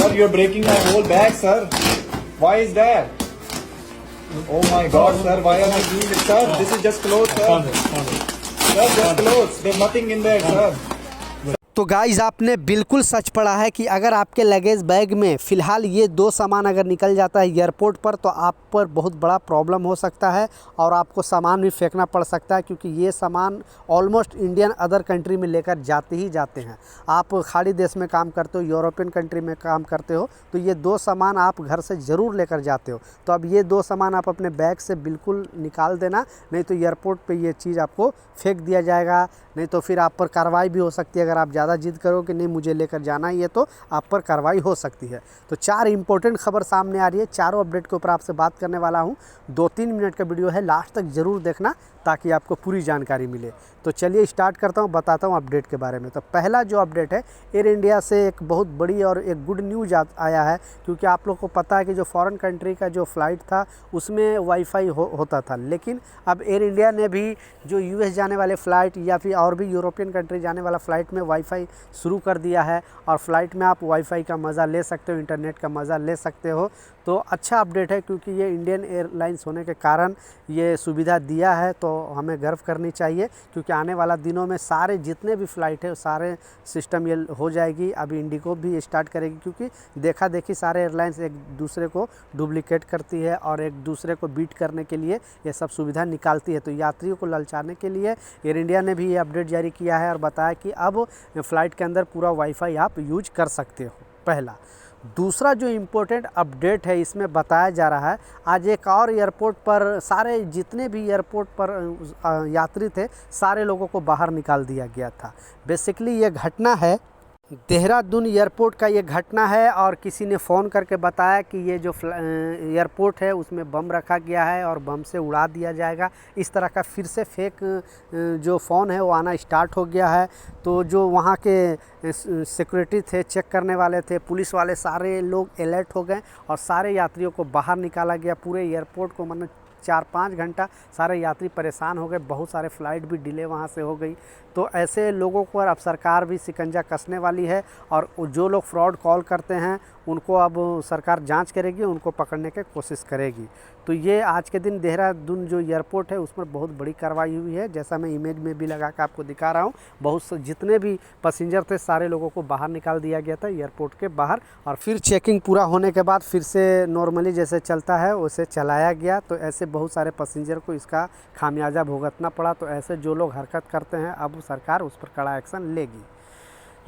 Sir, you're breaking my whole bag, sir. Why is that? Oh my God, sir, why are you doing this, sir? This is just clothes, sir. Sir, just clothes. There's nothing in there, sir. तो guys आपने बिल्कुल सच पढ़ा है कि अगर आपके luggage bag में फ़िलहाल ये दो सामान अगर निकल जाता है एयरपोर्ट पर तो आप पर बहुत बड़ा प्रॉब्लम हो सकता है और आपको सामान भी फेंकना पड़ सकता है, क्योंकि ये सामान ऑलमोस्ट इंडियन अदर कंट्री में लेकर जाते ही जाते हैं। आप खाड़ी देश में काम करते हो, यूरोपियन कंट्री में काम करते हो, तो ये दो सामान आप घर से ज़रूर लेकर जाते हो। तो अब ये दो सामान आप अपने बैग से बिल्कुल निकाल देना, नहीं तो एयरपोर्ट पर ये चीज़ आपको फेंक दिया जाएगा, नहीं तो फिर आप पर कार्रवाई भी हो सकती है। अगर आप ज़्यादा जिद करो कि नहीं मुझे लेकर जाना ही है तो आप पर कार्रवाई हो सकती है। तो 4 इंपॉर्टेंट खबर सामने आ रही है, चारों अपडेट के ऊपर आपसे बात करने वाला हूँ। 2-3 मिनट का वीडियो है, लास्ट तक ज़रूर देखना ताकि आपको पूरी जानकारी मिले। तो चलिए स्टार्ट करता हूँ, बताता हूँ अपडेट के बारे में। तो पहला जो अपडेट है, एयर इंडिया से एक बहुत बड़ी और एक गुड न्यूज़ आया है, क्योंकि आप लोग को पता है कि जो फॉरेन कंट्री का जो फ़्लाइट था उसमें वाईफाई होता था, लेकिन अब एयर इंडिया ने भी जो यूएस जाने वाले फ़्लाइट या फिर और भी यूरोपियन कंट्री जाने वाला फ़्लाइट में वाईफाई शुरू कर दिया है और फ़्लाइट में आप वाईफाई का मज़ा ले सकते हो, इंटरनेट का मज़ा ले सकते हो। तो अच्छा अपडेट है, क्योंकि ये इंडियन एयरलाइंस होने के कारण ये सुविधा दिया है, तो हमें गर्व करनी चाहिए, क्योंकि आने वाला दिनों में सारे जितने भी फ़्लाइट है सारे सिस्टम ये हो जाएगी। अभी इंडिगो भी स्टार्ट करेगी, क्योंकि देखा देखी सारे एयरलाइंस एक दूसरे को डुप्लिकेट करती है और एक दूसरे को बीट करने के लिए ये सब सुविधा निकालती है। तो यात्रियों को ललचाने के लिए एयर इंडिया ने भी ये अपडेट जारी किया है और बताया कि अब फ़्लाइट के अंदर पूरा वाईफाई आप यूज कर सकते हो, पहला। दूसरा जो इम्पोर्टेंट अपडेट है, इसमें बताया जा रहा है आज एक और एयरपोर्ट पर सारे जितने भी एयरपोर्ट पर यात्री थे सारे लोगों को बाहर निकाल दिया गया था। बेसिकली ये घटना है देहरादून एयरपोर्ट का, ये घटना है और किसी ने फ़ोन करके बताया कि ये जो एयरपोर्ट है उसमें बम रखा गया है और बम से उड़ा दिया जाएगा। इस तरह का फिर से फेक जो फ़ोन है वो आना स्टार्ट हो गया है। तो जो वहाँ के सिक्योरिटी थे, चेक करने वाले थे, पुलिस वाले, सारे लोग अलर्ट हो गए और सारे यात्रियों को बाहर निकाला गया। पूरे एयरपोर्ट को मतलब 4-5 घंटा सारे यात्री परेशान हो गए, बहुत सारे फ़्लाइट भी डिले वहाँ से हो गई। तो ऐसे लोगों पर अब सरकार भी शिकंजा कसने वाली है और जो लोग फ्रॉड कॉल करते हैं उनको अब सरकार जांच करेगी, उनको पकड़ने की कोशिश करेगी। तो ये आज के दिन देहरादून जो एयरपोर्ट है उस पर बहुत बड़ी कार्रवाई हुई है, जैसा मैं इमेज में भी लगा कर आपको दिखा रहा हूँ। बहुत से जितने भी पैसेंजर थे सारे लोगों को बाहर निकाल दिया गया था एयरपोर्ट के बाहर, और फिर चेकिंग पूरा होने के बाद फिर से नॉर्मली जैसे चलता है वैसे चलाया गया। तो ऐसे बहुत सारे पैसेंजर को इसका खामियाजा भुगतना पड़ा। तो ऐसे जो लोग हरकत करते हैं अब सरकार उस पर कड़ा एक्शन लेगी।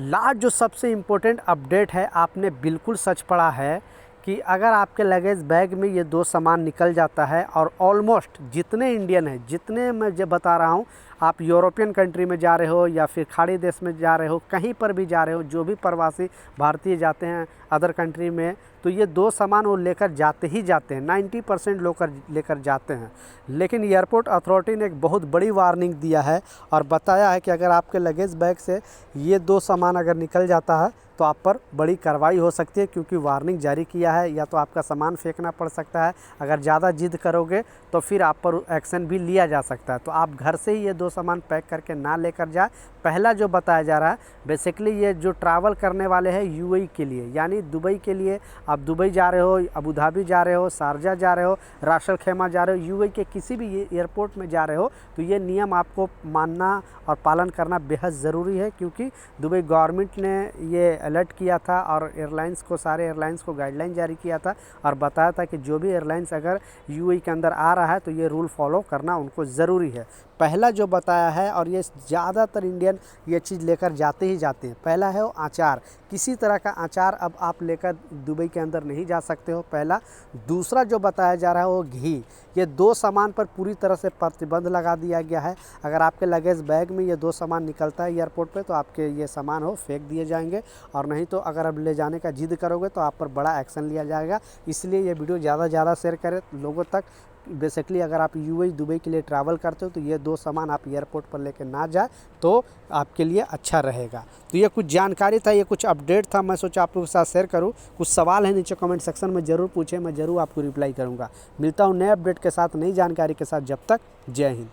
लास्ट जो सबसे इम्पोर्टेंट अपडेट है, आपने बिल्कुल सच पढ़ा है कि अगर आपके लगेज बैग में ये दो सामान निकल जाता है और ऑलमोस्ट जितने इंडियन हैं, जितने मैं जब बता रहा हूँ, आप यूरोपियन कंट्री में जा रहे हो या फिर खाड़ी देश में जा रहे हो, कहीं पर भी जा रहे हो, जो भी प्रवासी भारतीय जाते हैं अदर कंट्री में, तो ये दो सामान वो लेकर जाते ही जाते हैं। 90% लोग लेकर जाते हैं। लेकिन एयरपोर्ट अथॉरिटी ने एक बहुत बड़ी वार्निंग दिया है और बताया है कि अगर आपके लगेज बैग से ये दो सामान अगर निकल जाता है तो आप पर बड़ी कार्रवाई हो सकती है, क्योंकि वार्निंग जारी किया है। या तो आपका सामान फेंकना पड़ सकता है, अगर ज़्यादा जिद करोगे तो फिर आप पर एक्शन भी लिया जा सकता है। तो आप घर से ही ये दो सामान पैक करके ना लेकर जाए। पहला जो बताया जा रहा है, बेसिकली ये जो ट्रैवल करने वाले हैं यूएई के लिए, यानी दुबई के लिए, आप दुबई जा रहे हो, अबू धाबी जा रहे हो, शारजा जा रहे हो, रास अल खैमा जा रहे हो, यूएई के किसी भी एयरपोर्ट में जा रहे हो, तो ये नियम आपको मानना और पालन करना बेहद ज़रूरी है, क्योंकि दुबई गवर्नमेंट ने ये अलर्ट किया था और एयरलाइंस को, सारे एयरलाइंस को गाइडलाइन जारी किया था और बताया था कि जो भी एयरलाइंस अगर यूएई के अंदर आ रहा है तो ये रूल फॉलो करना उनको ज़रूरी है। पहला जो बताया है, और ये ज़्यादातर इंडियन ये चीज़ लेकर जाते ही जाते हैं, पहला है वो अचार। किसी तरह का अचार अब आप लेकर दुबई के अंदर नहीं जा सकते हो, पहला। दूसरा जो बताया जा रहा है वो घी। ये दो सामान पर पूरी तरह से प्रतिबंध लगा दिया गया है। अगर आपके लगेज बैग में ये दो सामान निकलता है एयरपोर्ट पे तो आपके ये सामान हो फेंक दिए जाएंगे, और नहीं तो अगर आप ले जाने का जिद करोगे तो आप पर बड़ा एक्शन लिया जाएगा। इसलिए ये वीडियो ज़्यादा से ज़्यादा शेयर करें लोगों तक। बेसिकली अगर आप यूएई दुबई के लिए ट्रैवल करते हो तो ये दो सामान आप एयरपोर्ट पर लेकर ना जाए तो आपके लिए अच्छा रहेगा। तो ये कुछ जानकारी था, ये कुछ अपडेट था, मैं सोचा आप लोगों के साथ शेयर करूं। कुछ सवाल है नीचे कमेंट सेक्शन में ज़रूर पूछें, मैं ज़रूर आपको रिप्लाई करूंगा। मिलता हूं नए अपडेट के साथ, नई जानकारी के साथ। जब तक जय हिंद।